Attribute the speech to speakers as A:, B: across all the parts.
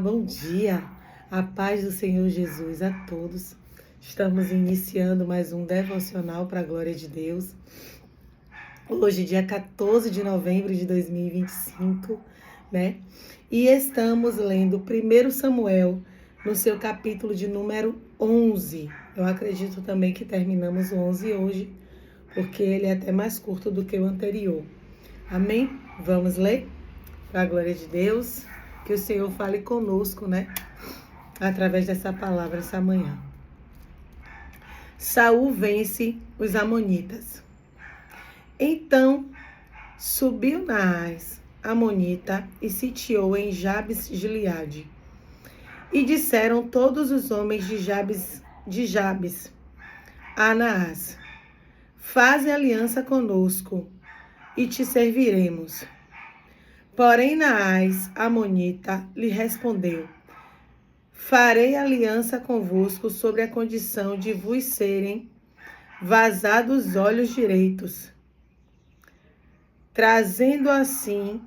A: bom dia, a paz do Senhor Jesus a todos. Estamos iniciando mais um devocional para a glória de Deus. Hoje, dia 14 de novembro de 2025, né? E estamos lendo 1 Samuel, no seu capítulo de número 11. Eu acredito também que terminamos o 11 hoje, porque ele é até mais curto do que o anterior. Amém? Vamos ler? Para a glória de Deus. Que o Senhor fale conosco, né? Através dessa palavra essa manhã. Saul vence os amonitas. Então subiu Naás, amonita, e sitiou em Jabes-Gileade. E disseram todos os homens de Jabes a Naás: faze aliança conosco, e te serviremos. Porém Naás, amonita, lhe respondeu: farei aliança convosco sobre a condição de vos serem vazados os olhos direitos, trazendo assim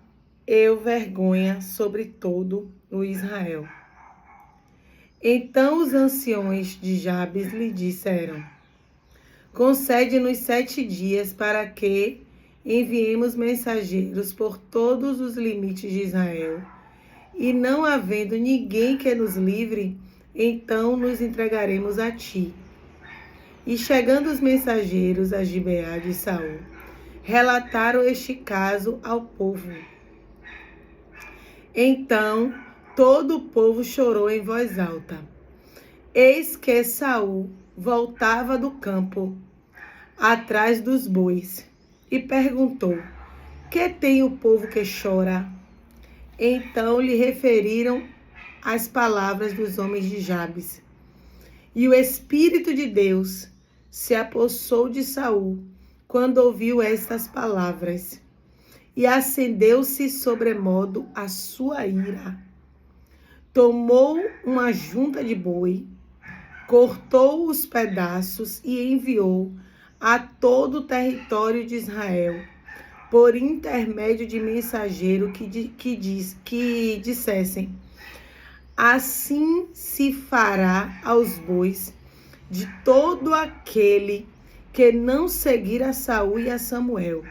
A: eu vergonha sobre todo o Israel. Então os anciões de Jabes lhe disseram: concede-nos 7 dias para que enviemos mensageiros por todos os limites de Israel, e não havendo ninguém que nos livre, então nos entregaremos a ti. E chegando os mensageiros a Gibeá de Saul, relataram este caso ao povo. Então todo o povo chorou em voz alta. Eis que Saul voltava do campo, atrás dos bois, e perguntou: que tem o povo que chora? Então lhe referiram as palavras dos homens de Jabes. E o Espírito de Deus se apossou de Saul quando ouviu estas palavras, e acendeu-se sobremodo a sua ira. Tomou uma junta de boi, cortou os pedaços e enviou a todo o território de Israel, por intermédio de mensageiro que dissessem: assim se fará aos bois de todo aquele que não seguir a Saul e a Samuel.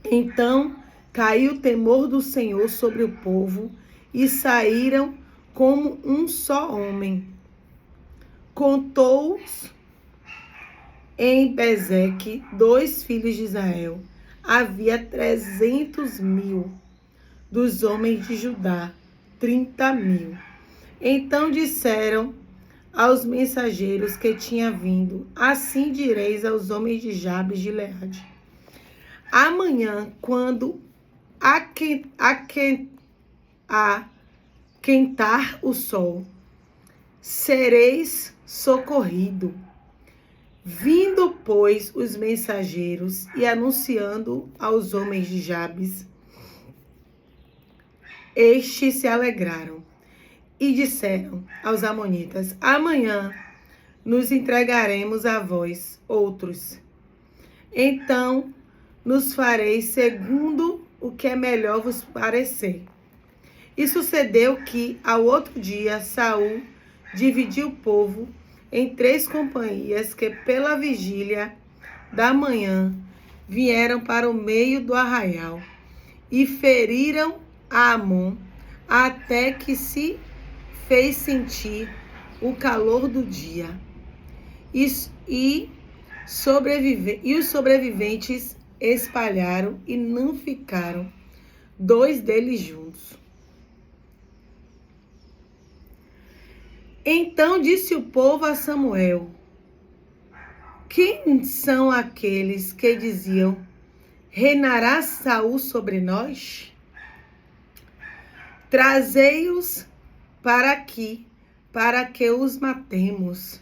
A: Então caiu o temor do Senhor sobre o povo, e saíram como um só homem. Contou-os em Bezeque 2 filhos de Israel. Havia 300.000, dos homens de Judá 30.000. Então disseram aos mensageiros que tinha vindo: assim direis aos homens de Jabes de Gileade: amanhã, quando aquentar o sol, sereis socorrido. Vindo, pois, os mensageiros e anunciando aos homens de Jabes, estes se alegraram e disseram aos amonitas: amanhã nos entregaremos a vós outros. Então nos fareis segundo o que é melhor vos parecer. E sucedeu que, ao outro dia, Saul dividiu o povo em 3 companhias que pela vigília da manhã vieram para o meio do arraial e feriram a Amon até que se fez sentir o calor do dia. E os sobreviventes espalharam e não ficaram 2 deles juntos. Então disse o povo a Samuel: quem são aqueles que diziam: reinará Saul sobre nós? Trazei-os para aqui, para que os matemos.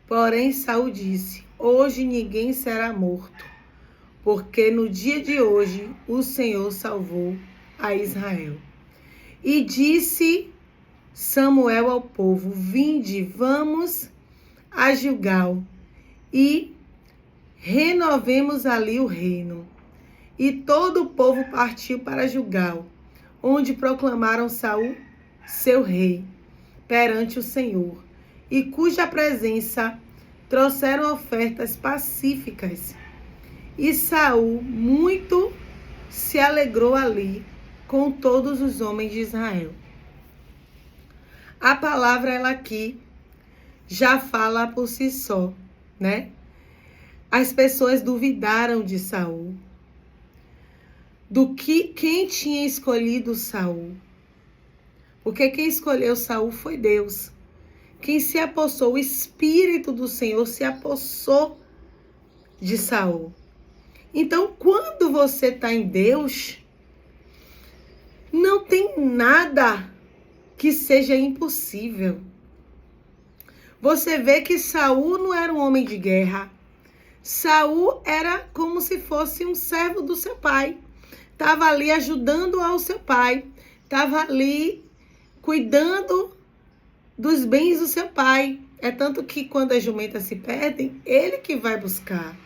A: Porém Saul disse: hoje ninguém será morto, porque no dia de hoje o Senhor salvou a Israel. E disse Samuel ao povo: vinde, vamos a Gilgal e renovemos ali o reino. E todo o povo partiu para Gilgal, onde proclamaram Saul seu rei, perante o Senhor, e cuja presença trouxeram ofertas pacíficas. E Saul muito se alegrou ali com todos os homens de Israel. A palavra, ela aqui, já fala por si só, né? As pessoas duvidaram de Saul, quem tinha escolhido Saul. Porque quem escolheu Saul foi Deus. Quem se apossou, o Espírito do Senhor se apossou de Saul. Então, quando você está em Deus, não tem nada que seja impossível. Você vê que Saul não era um homem de guerra. Saul era como se fosse um servo do seu pai. Estava ali ajudando ao seu pai. Estava ali cuidando dos bens do seu pai. É tanto que quando as jumentas se perdem, ele que vai buscar.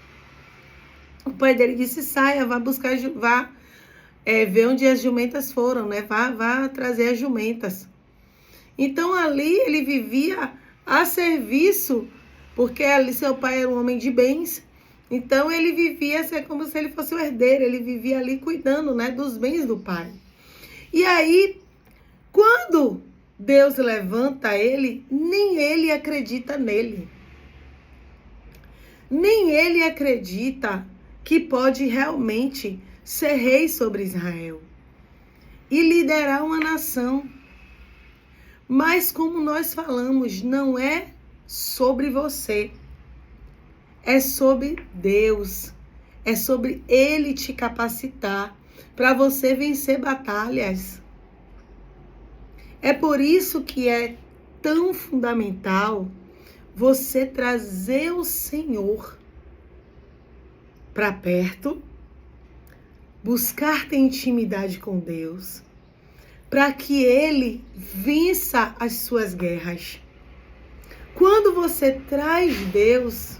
A: O pai dele disse, saia, vá buscar, vá ver onde as jumentas foram, né? Vá trazer as jumentas. Então ali ele vivia a serviço, porque ali seu pai era um homem de bens. Então ele vivia como se ele fosse o herdeiro, ele vivia ali cuidando, né, dos bens do pai. E aí, quando Deus levanta ele, nem ele acredita nele. Nem ele acredita que pode realmente ser rei sobre Israel e liderar uma nação. Mas como nós falamos, não é sobre você, é sobre Deus, é sobre Ele te capacitar para você vencer batalhas. É por isso que é tão fundamental você trazer o Senhor para perto, buscar ter intimidade com Deus, para que Ele vença as suas guerras. Quando você traz Deus,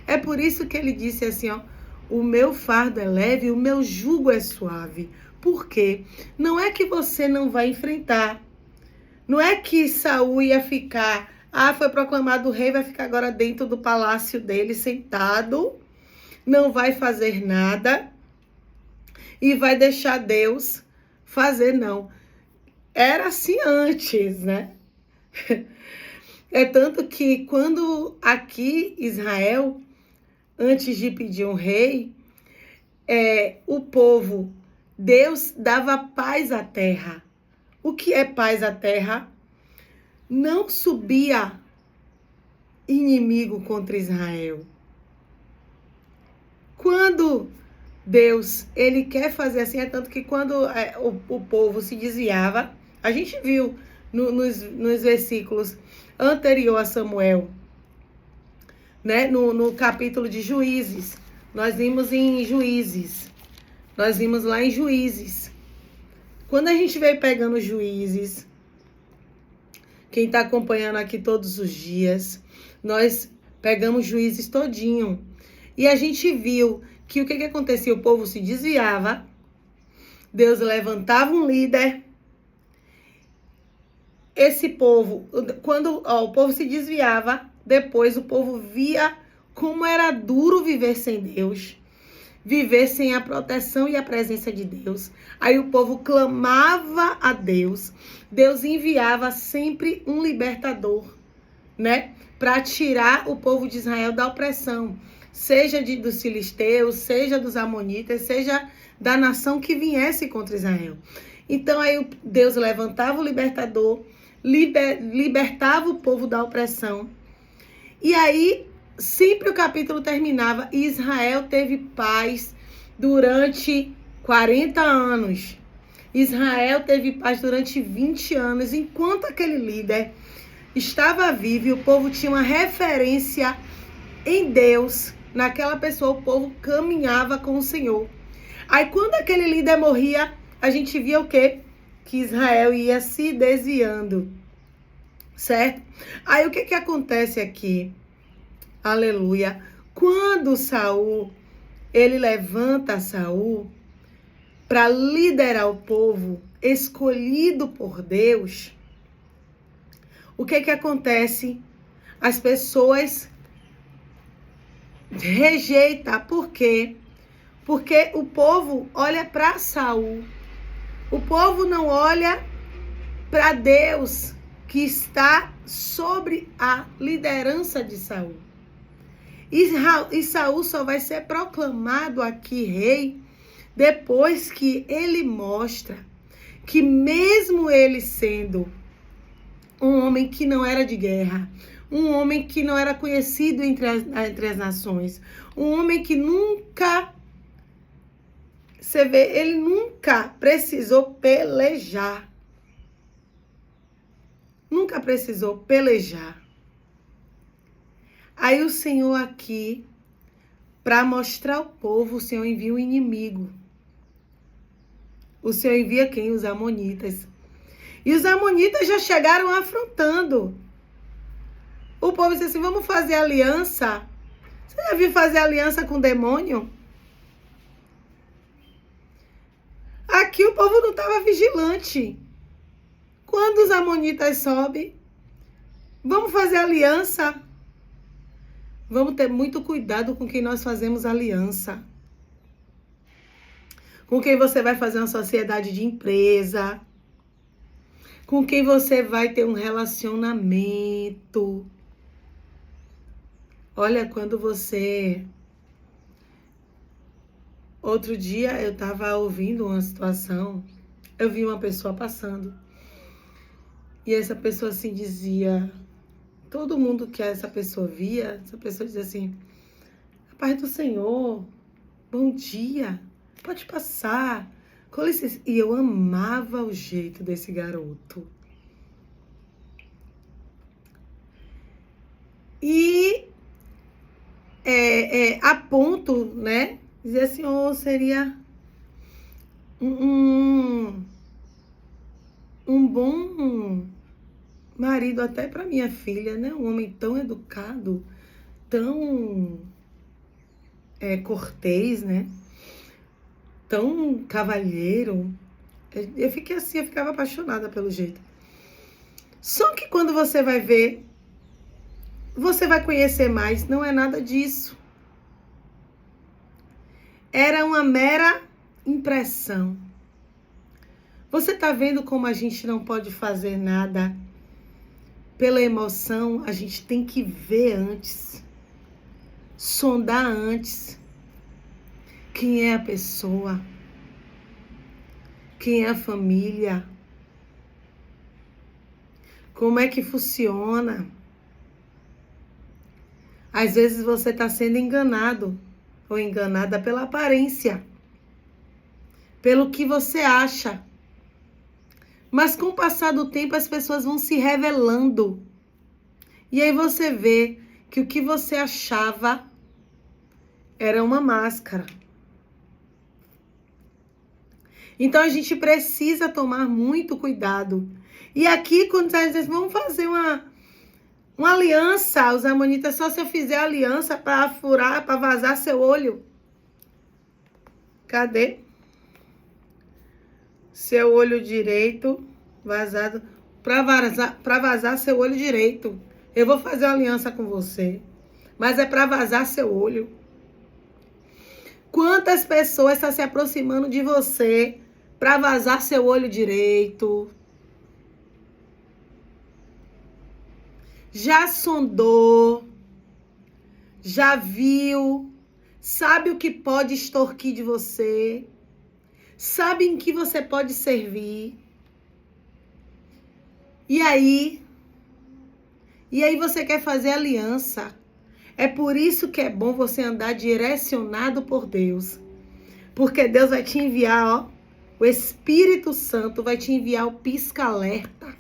A: é por isso que ele disse assim, ó, o meu fardo é leve, o meu jugo é suave. Por quê? Não é que você não vai enfrentar. Não é que Saul ia ficar, foi proclamado rei, vai ficar agora dentro do palácio dele, sentado, não vai fazer nada e vai deixar Deus fazer, não. Era assim antes, né? É tanto que quando aqui Israel, antes de pedir um rei, o povo, Deus dava paz à terra. O que é paz à terra? Não subia inimigo contra Israel. Quando Deus, ele quer fazer assim, é tanto que quando o povo se desviava, a gente viu nos versículos anterior a Samuel, né? No capítulo de Juízes, nós vimos em Juízes, nós vimos lá em Juízes. Quando a gente veio pegando Juízes, quem está acompanhando aqui todos os dias, nós pegamos Juízes todinho. E a gente viu que o que acontecia? O povo se desviava, Deus levantava um líder. Esse povo, quando o povo se desviava, depois o povo via como era duro viver sem Deus, viver sem a proteção e a presença de Deus. Aí o povo clamava a Deus, Deus enviava sempre um libertador, né? Para tirar o povo de Israel da opressão, seja dos filisteus, seja dos amonitas, seja da nação que viesse contra Israel. Então aí Deus levantava o libertador, libertava o povo da opressão. E aí sempre o capítulo terminava, Israel teve paz durante 40 anos. Israel teve paz durante 20 anos, enquanto aquele líder estava vivo e o povo tinha uma referência em Deus. Naquela pessoa, o povo caminhava com o Senhor. Aí, quando aquele líder morria, a gente via o quê? Que Israel ia se desviando, certo? Aí, o que acontece aqui? Aleluia. Quando Saul, ele levanta Saul para liderar o povo, escolhido por Deus, o que que acontece? As pessoas rejeitam. Por quê? Porque o povo olha para Saul. O povo não olha para Deus, que está sobre a liderança de Saul. E Saul só vai ser proclamado aqui rei depois que ele mostra que mesmo ele sendo um homem que não era de guerra, um homem que não era conhecido entre as nações, um homem que nunca, você vê, ele nunca precisou pelejar. Nunca precisou pelejar. Aí o Senhor aqui, para mostrar ao povo, o Senhor envia um inimigo. O Senhor envia quem? Os amonitas. E os amonitas já chegaram afrontando. O povo disse assim, vamos fazer aliança. Você já viu fazer aliança com o demônio? Aqui o povo não estava vigilante. Quando os amonitas sobem, vamos fazer aliança. Vamos ter muito cuidado com quem nós fazemos aliança. Com quem você vai fazer uma sociedade de empresa. Com quem você vai ter um relacionamento. Olha, quando você... Outro dia eu estava ouvindo uma situação, eu vi uma pessoa passando. E essa pessoa assim dizia... Todo mundo que essa pessoa via, essa pessoa dizia assim, a paz do Senhor, bom dia, pode passar, com licença. E eu amava o jeito desse garoto. E a ponto, né, dizer assim, oh, seria um bom... marido até para minha filha, né? Um homem tão educado, tão cortês, né? Tão cavalheiro. Eu fiquei assim, eu ficava apaixonada pelo jeito. Só que quando você vai ver, você vai conhecer mais, não é nada disso. Era uma mera impressão. Você tá vendo como a gente não pode fazer nada pela emoção? A gente tem que ver antes, sondar antes quem é a pessoa, quem é a família, como é que funciona. Às vezes você está sendo enganado ou enganada pela aparência, pelo que você acha. Mas com o passar do tempo as pessoas vão se revelando. E aí você vê que o que você achava era uma máscara. Então a gente precisa tomar muito cuidado. E aqui quando a gente diz, vamos fazer uma aliança, os amonitas, só se eu fizer aliança para furar, para vazar seu olho. Cadê? Seu olho direito vazado, para vazar seu olho direito. Eu vou fazer uma aliança com você, mas é para vazar seu olho. Quantas pessoas estão se aproximando de você para vazar seu olho direito? Já sondou, já viu, sabe o que pode extorquir de você? Sabe em que você pode servir? E aí você quer fazer aliança. É por isso que é bom você andar direcionado por Deus. Porque Deus vai te enviar, ó, o Espírito Santo vai te enviar o pisca-alerta.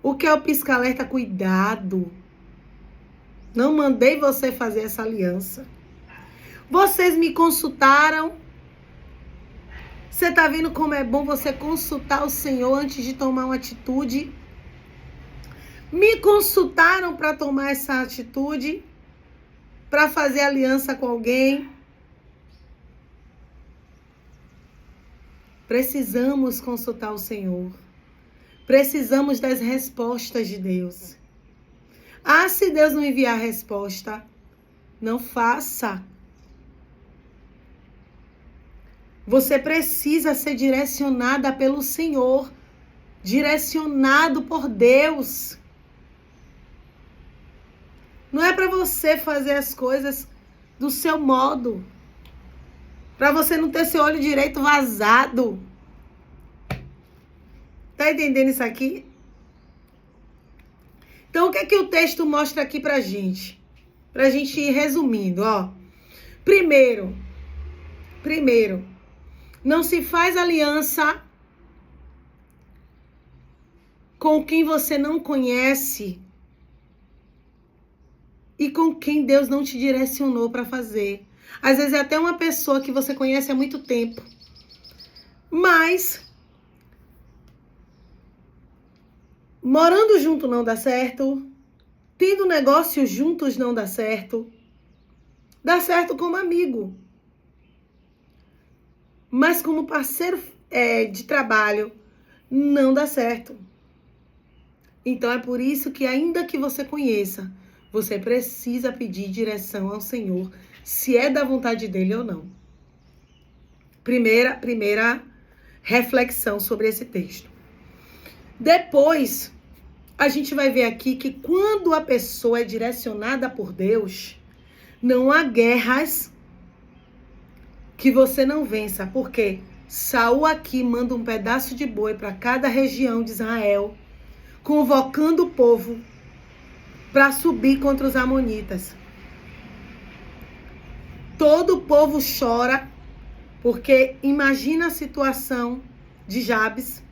A: O que é o pisca-alerta? Cuidado. Não mandei você fazer essa aliança. Vocês me consultaram. Você está vendo como é bom você consultar o Senhor antes de tomar uma atitude? Me consultaram para tomar essa atitude? Para fazer aliança com alguém? Precisamos consultar o Senhor. Precisamos das respostas de Deus. Ah, se Deus não enviar a resposta, não faça. Você precisa ser direcionada pelo Senhor, direcionado por Deus. Não é para você fazer as coisas do seu modo, para você não ter seu olho direito vazado. Tá entendendo isso aqui? Então, o que é que o texto mostra aqui pra gente? Pra gente ir resumindo, ó. Primeiro, não se faz aliança com quem você não conhece e com quem Deus não te direcionou para fazer. Às vezes é até uma pessoa que você conhece há muito tempo, mas morando junto não dá certo, tendo negócio juntos não dá certo. Dá certo como amigo, mas como parceiro de trabalho não dá certo. Então é por isso que ainda que você conheça, você precisa pedir direção ao Senhor, se é da vontade dele ou não. Primeira reflexão sobre esse texto. Depois, a gente vai ver aqui que quando a pessoa é direcionada por Deus, não há guerras que você não vença. Porque Saul aqui manda um pedaço de boi para cada região de Israel, convocando o povo para subir contra os amonitas. Todo o povo chora, porque imagina a situação de Jabes,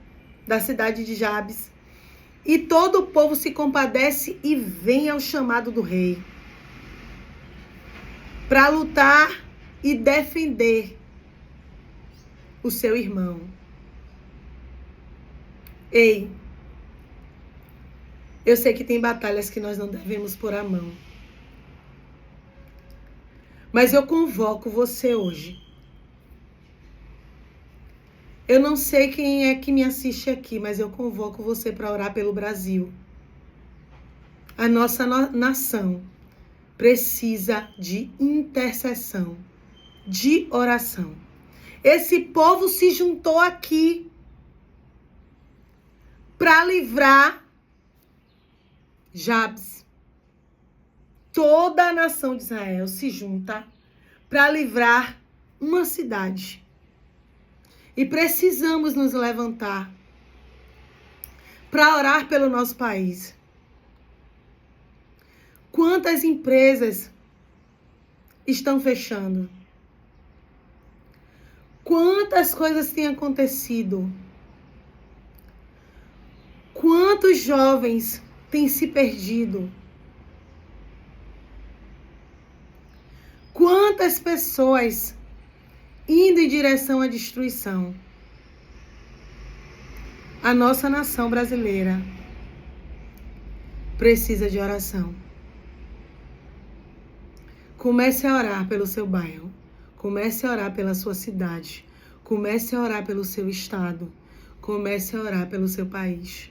A: da cidade de Jabes, e todo o povo se compadece e vem ao chamado do rei para lutar e defender o seu irmão. Ei, eu sei que tem batalhas que nós não devemos pôr a mão, mas eu convoco você hoje. Eu não sei quem é que me assiste aqui, mas eu convoco você para orar pelo Brasil. A nossa nação precisa de intercessão, de oração. Esse povo se juntou aqui para livrar Jabes. Toda a nação de Israel se junta para livrar uma cidade. E precisamos nos levantar para orar pelo nosso país. Quantas empresas estão fechando? Quantas coisas têm acontecido? Quantos jovens têm se perdido? Quantas pessoas indo em direção à destruição? A nossa nação brasileira precisa de oração. Comece a orar pelo seu bairro. Comece a orar pela sua cidade. Comece a orar pelo seu estado. Comece a orar pelo seu país.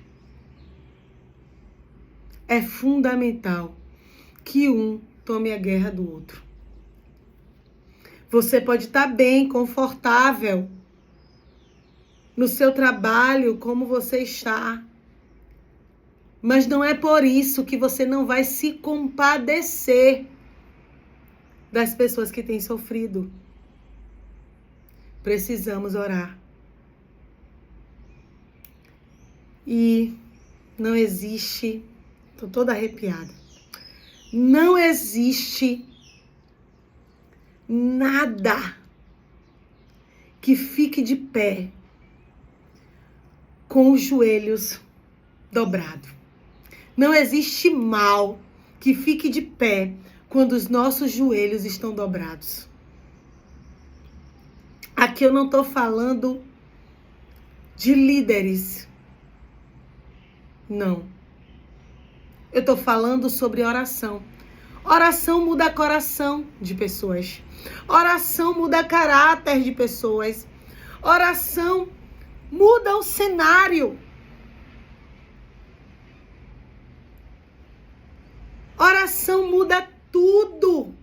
A: É fundamental que um tome a guerra do outro. Você pode estar bem, confortável no seu trabalho, como você está. Mas não é por isso que você não vai se compadecer das pessoas que têm sofrido. Precisamos orar. E não existe, estou toda arrepiada, não existe nada que fique de pé com os joelhos dobrados. Não existe mal que fique de pé quando os nossos joelhos estão dobrados. Aqui eu não estou falando de líderes. Não. Eu estou falando sobre oração. Oração muda coração de pessoas. Oração muda caráter de pessoas. Oração muda o cenário. oração muda tudo.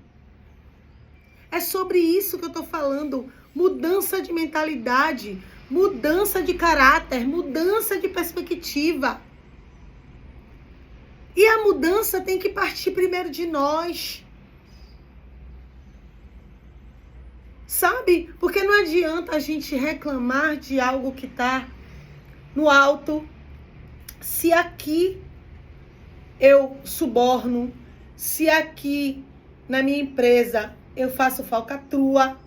A: É sobre isso que eu estou falando. Mudança de mentalidade, mudança de caráter, mudança de perspectiva. E a mudança tem que partir primeiro de nós. Sabe? Porque não adianta a gente reclamar de algo que está no alto, se aqui eu suborno, se aqui na minha empresa eu faço falcatrua.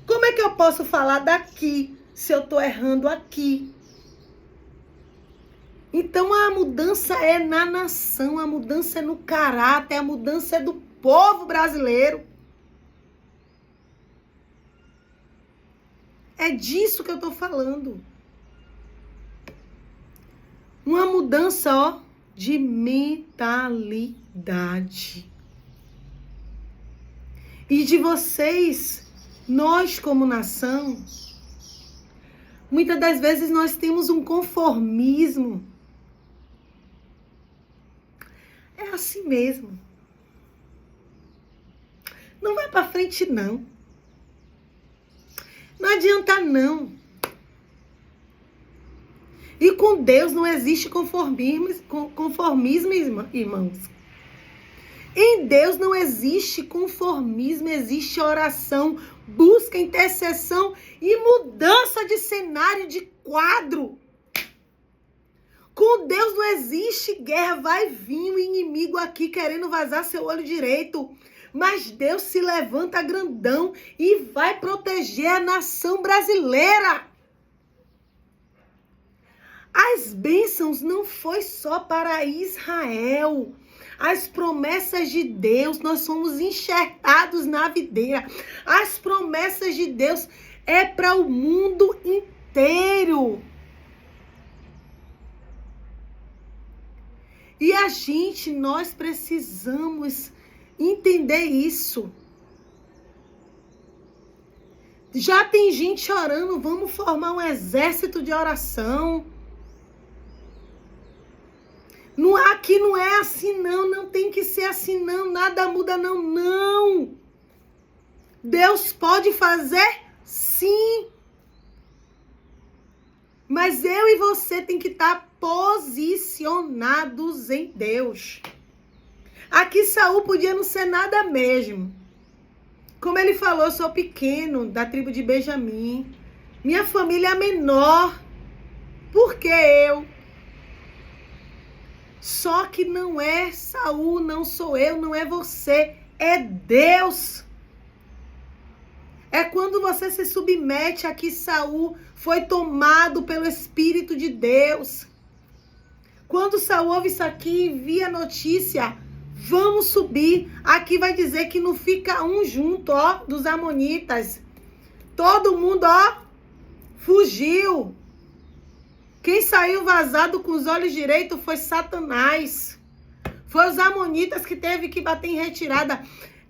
A: Como é que eu posso falar daqui se eu estou errando aqui? Então a mudança é na nação, a mudança é no caráter, a mudança é do povo brasileiro. É disso que eu estou falando. Uma mudança, ó, de mentalidade. E de vocês, nós como nação, muitas das vezes nós temos um conformismo. É assim mesmo. Não vai para frente, não. Não adianta, não. E com Deus não existe conformismo, irmãos. Em Deus não existe conformismo, existe oração, busca, intercessão e mudança de cenário, de quadro. Com Deus não existe guerra, vai vir o inimigo aqui querendo vazar seu olho direito. Mas Deus se levanta grandão e vai proteger a nação brasileira. As bênçãos não foi só para Israel. As promessas de Deus, nós somos enxertados na videira. As promessas de Deus é para o mundo inteiro. E nós precisamos entender isso. Já tem gente orando, vamos formar um exército de oração. Aqui não é assim não, não tem que ser assim não, nada muda não. Deus pode fazer sim. Mas eu e você tem que estar posicionados em Deus. Aqui Saul podia não ser nada mesmo. Como ele falou, eu sou pequeno, da tribo de Benjamim. Minha família é menor. Por que eu? Só que não é Saul, não sou eu, não é você. É Deus. É quando você se submete a que Saul foi tomado pelo Espírito de Deus. Quando Saul ouve isso aqui e via a notícia, vamos subir. Aqui vai dizer que não fica um junto, ó, dos amonitas. Todo mundo, ó, fugiu. Quem saiu vazado com os olhos direitos foi Satanás. Foi os amonitas que teve que bater em retirada.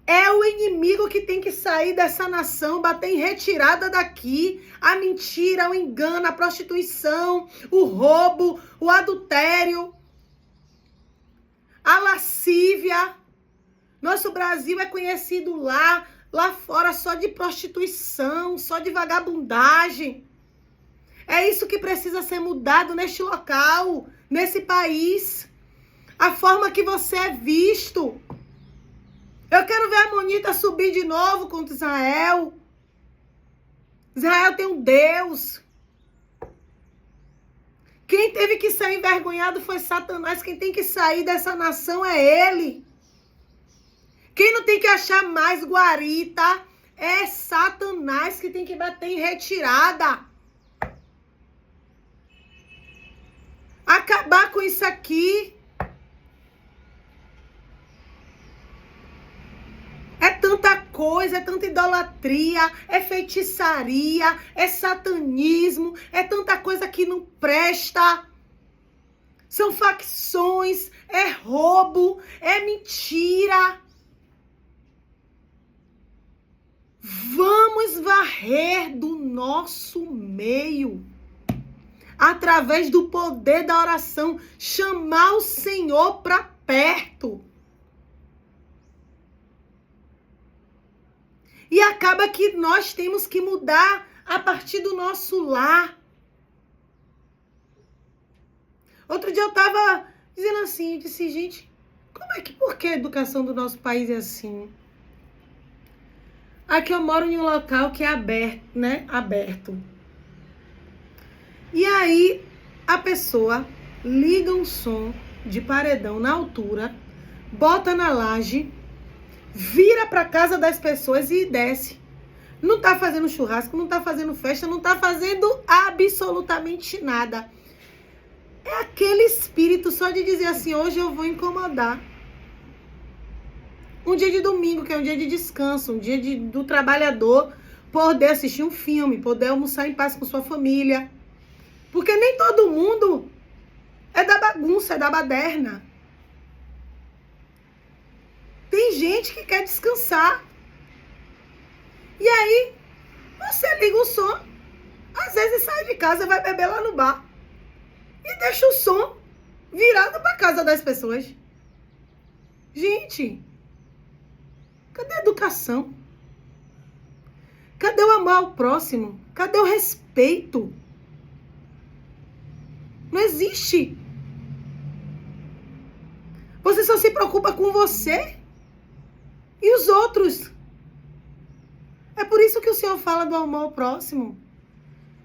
A: É o inimigo que tem que sair dessa nação, bater em retirada daqui. A mentira, o engano, a prostituição, o roubo, o adultério, a lascívia. Nosso Brasil é conhecido lá fora só de prostituição, só de vagabundagem. É isso que precisa ser mudado neste local, nesse país. A forma que você é visto. Eu quero ver a Amonita subir de novo contra Israel. Israel tem um Deus. Quem teve que sair envergonhado foi Satanás. Quem tem que sair dessa nação é ele. Quem não tem que achar mais guarita é Satanás, que tem que bater em retirada. Acabar com isso aqui. É tanta coisa, é tanta idolatria, é feitiçaria, é satanismo, é tanta coisa que não presta. São facções, é roubo, é mentira. Vamos varrer do nosso meio. Através do poder da oração, chamar o Senhor para perto. E acaba que nós temos que mudar a partir do nosso lar. Outro dia eu estava dizendo assim, eu disse, gente, por que a educação do nosso país é assim? Aqui eu moro em um local que é aberto, né? Aberto. E aí a pessoa liga um som de paredão na altura, bota na laje, vira para casa das pessoas e desce. Não tá fazendo churrasco, não tá fazendo festa, não tá fazendo absolutamente nada. É aquele espírito só de dizer assim, hoje eu vou incomodar. Um dia de domingo, que é um dia de descanso, um dia do trabalhador poder assistir um filme, poder almoçar em paz com sua família. Porque nem todo mundo é da bagunça, é da baderna. Tem gente que quer descansar. E aí, você liga o som, às vezes sai de casa, vai beber lá no bar. E deixa o som virado para casa das pessoas. Gente, cadê a educação? Cadê o amor ao próximo? Cadê o respeito? Não existe. Você só se preocupa com você e os outros. É por isso que o Senhor fala do amor ao próximo.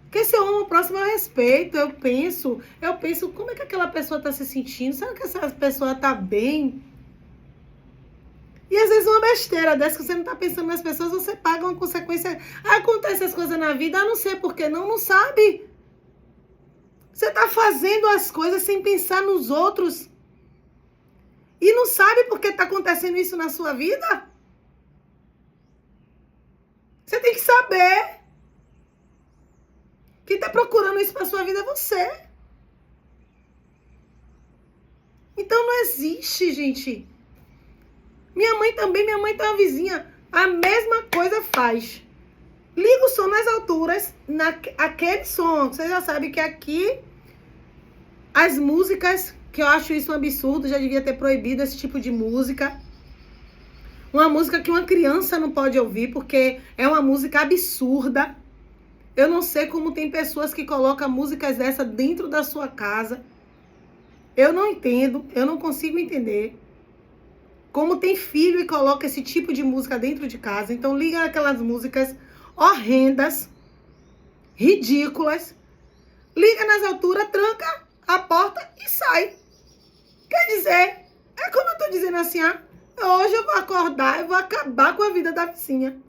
A: Porque se eu amo o próximo, eu respeito, eu penso como é que aquela pessoa está se sentindo? Será que essa pessoa está bem? E às vezes uma besteira dessa que você não está pensando nas pessoas, você paga uma consequência. Acontece as coisas na vida, não sei por que não sabe. Você está fazendo as coisas sem pensar nos outros. E não sabe por que está acontecendo isso na sua vida? Você tem que saber. Quem está procurando isso para sua vida é você. Então não existe, gente. Minha mãe tem uma vizinha. A mesma coisa faz. Liga o som nas alturas, aquele som. Você já sabe que aqui as músicas, que eu acho isso um absurdo, já devia ter proibido esse tipo de música. Uma música que uma criança não pode ouvir, porque é uma música absurda. Eu não sei como tem pessoas que colocam músicas dessa dentro da sua casa. Eu não entendo, eu não consigo entender. Como tem filho e coloca esse tipo de música dentro de casa. Então liga aquelas músicas horrendas, ridículas. Liga nas alturas, tranca a porta e sai. Quer dizer, é como eu tô dizendo assim, hoje eu vou acordar, eu vou acabar com a vida da vizinha.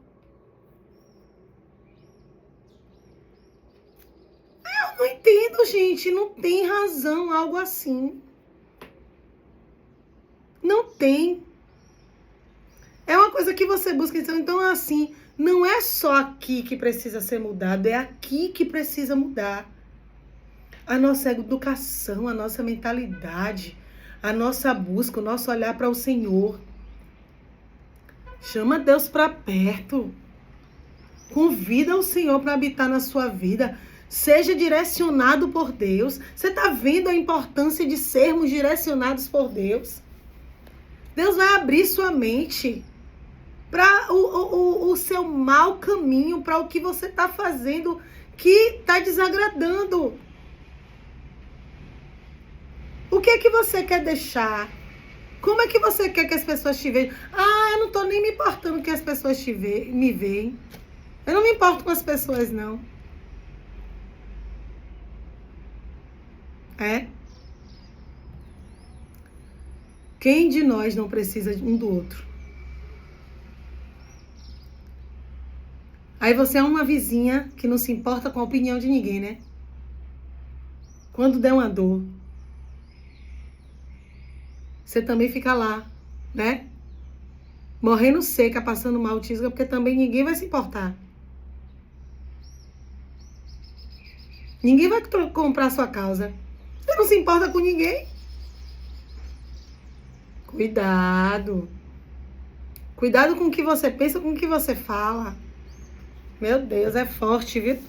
A: Eu não entendo, gente, não tem razão algo assim. Não tem. É uma coisa que você busca, então assim, não é só aqui que precisa ser mudado, é aqui que precisa mudar. A nossa educação, a nossa mentalidade, a nossa busca, o nosso olhar para o Senhor. Chama Deus para perto. Convida o Senhor para habitar na sua vida. Seja direcionado por Deus. Você está vendo a importância de sermos direcionados por Deus? Deus vai abrir sua mente para o seu mau caminho, para o que você está fazendo que está desagradando. O que é que você quer deixar? Como é que você quer que as pessoas te vejam? Eu não estou nem me importando que as pessoas me veem. Eu não me importo com as pessoas, não. Quem de nós não precisa um do outro? Aí você é uma vizinha que não se importa com a opinião de ninguém, né? Quando der uma dor, você também fica lá, né? Morrendo seca, passando mal, tisga, porque também ninguém vai se importar. Ninguém vai comprar sua causa. Você não se importa com ninguém? Cuidado. Cuidado com o que você pensa, com o que você fala. Meu Deus, é forte, viu?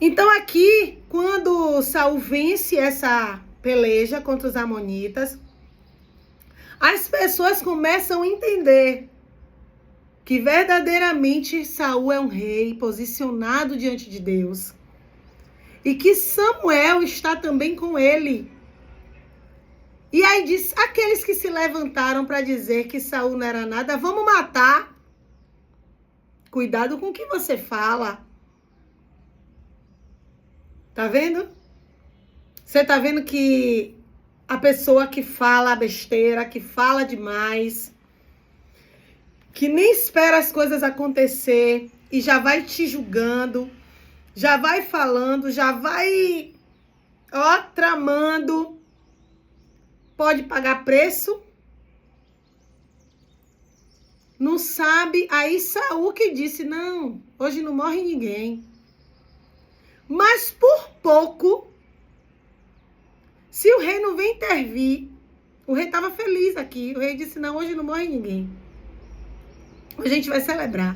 A: Então aqui, quando Saul vence essa peleja contra os amonitas, as pessoas começam a entender que verdadeiramente Saul é um rei posicionado diante de Deus e que Samuel está também com ele. E aí diz, aqueles que se levantaram para dizer que Saul não era nada, vamos matar. Cuidado com o que você fala. Tá vendo? Você tá vendo que a pessoa que fala besteira, que fala demais, que nem espera as coisas acontecer e já vai te julgando, já vai falando, já vai, tramando, pode pagar preço? Não sabe? Aí Saul que disse, não, hoje não morre ninguém. Mas por pouco, se o rei não vem intervir, o rei estava feliz aqui. O rei disse, não, hoje não morre ninguém. Hoje a gente vai celebrar.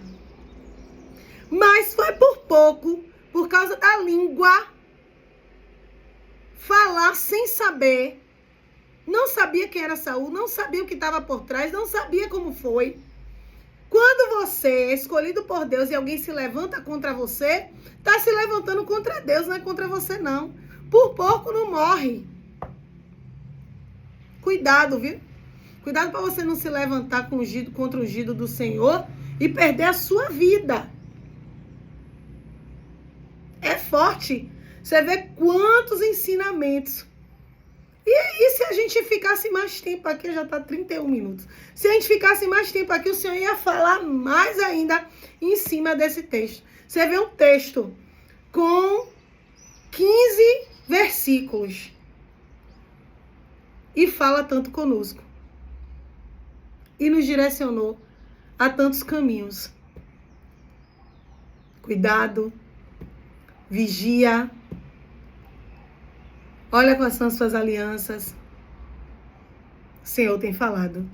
A: Mas foi por pouco, por causa da língua, falar sem saber. Não sabia quem era Saul, não sabia o que estava por trás, não sabia como foi. Quando você é escolhido por Deus e alguém se levanta contra você, está se levantando contra Deus, não é contra você não. Por pouco não morre. Cuidado, viu? Cuidado para você não se levantar contra o ungido do Senhor e perder a sua vida. É forte. Você vê quantos ensinamentos. E se a gente ficasse mais tempo aqui, já está 31 minutos. Se a gente ficasse mais tempo aqui, o Senhor ia falar mais ainda em cima desse texto. Você vê um texto com 15 versículos. E fala tanto conosco. E nos direcionou a tantos caminhos. Cuidado. Vigia. Olha quais são as suas alianças. O Senhor tem falado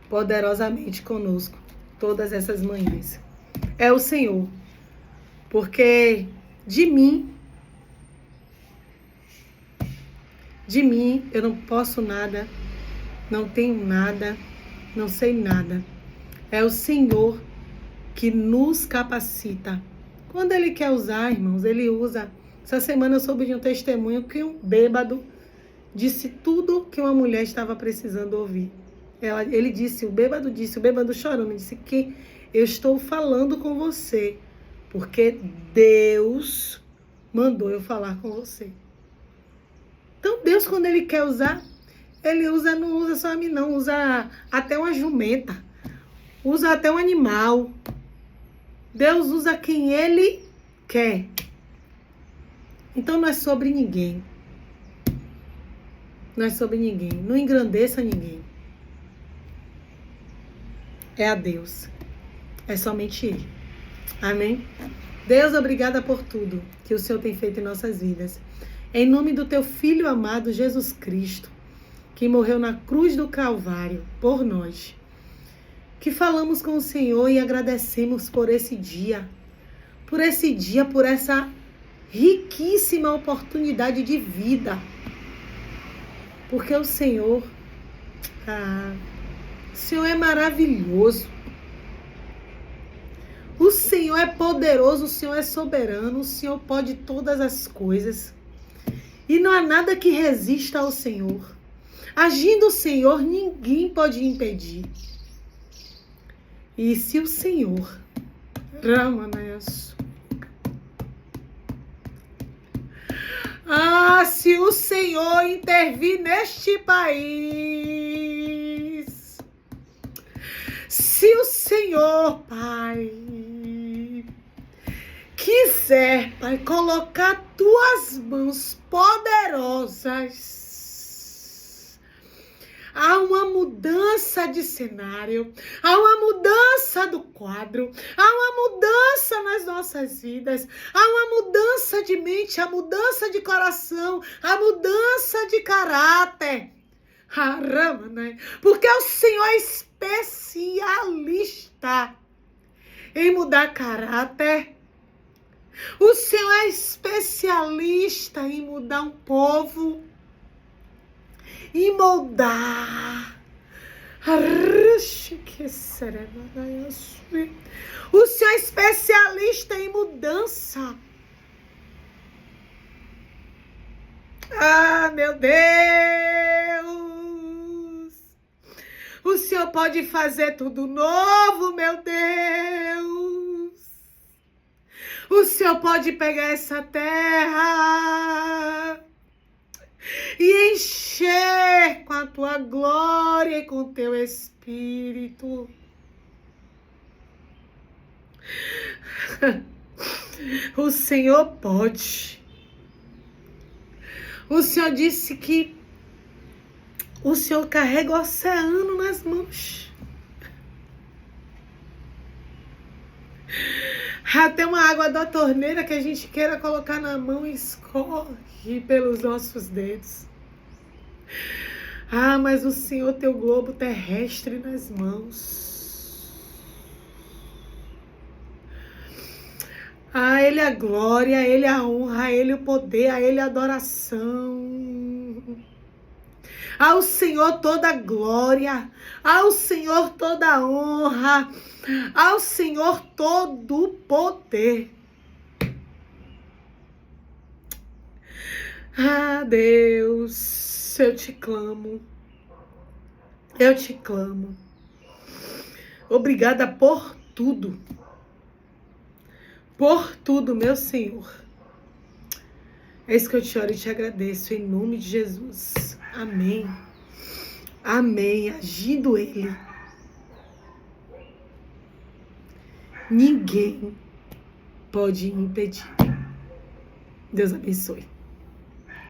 A: poderosamente conosco todas essas manhãs. É o Senhor. Porque de mim eu não posso nada, não tenho nada, não sei nada. É o Senhor que nos capacita. Quando Ele quer usar, irmãos, Ele usa. Essa semana eu soube de um testemunho que um bêbado disse tudo que uma mulher estava precisando ouvir. Ele disse, o bêbado chorando, disse que eu estou falando com você, porque Deus mandou eu falar com você. Então Deus, quando Ele quer usar, Ele usa, não usa só a mim não, usa até uma jumenta, usa até um animal. Deus usa quem Ele quer. Então não é sobre ninguém. Não é sobre ninguém. Não engrandeça ninguém. É a Deus. É somente Ele. Amém? Deus, obrigada por tudo que o Senhor tem feito em nossas vidas. Em nome do Teu Filho amado Jesus Cristo, que morreu na cruz do Calvário por nós. Que falamos com o Senhor e agradecemos por esse dia. Por essa riquíssima oportunidade de vida. Porque o Senhor é maravilhoso. O Senhor é poderoso, o Senhor é soberano, o Senhor pode todas as coisas. E não há nada que resista ao Senhor. Agindo o Senhor, ninguém pode impedir. E se o Senhor, se o Senhor intervir neste país, se o Senhor, Pai, quiser, Pai, colocar tuas mãos poderosas, há uma mudança de cenário, há uma mudança do quadro, há uma mudança nas nossas vidas, há uma mudança de mente, a mudança de coração, a mudança de caráter. Porque o Senhor é especialista em mudar caráter. O Senhor é especialista em mudar um povo, em moldar. O Senhor é especialista em mudança. Ah, meu Deus! O Senhor pode fazer tudo novo, meu Deus! O Senhor pode pegar essa terra e encher com a tua glória e com o teu espírito. O Senhor pode. O Senhor disse que o Senhor carrega o oceano nas mãos. Até uma água da torneira que a gente queira colocar na mão escorre pelos nossos dedos. Ah, mas o Senhor tem o globo terrestre nas mãos. A Ele a glória, a Ele a honra, a Ele o poder, a Ele a adoração. Ao Senhor toda a glória, ao Senhor toda a honra, ao Senhor todo o poder. Ah, Deus, eu te clamo. Eu te clamo. Obrigada por tudo. Por tudo, meu Senhor. É isso que eu te oro e te agradeço, em nome de Jesus. Amém. Amém. Agindo Ele, ninguém pode impedir. Deus abençoe.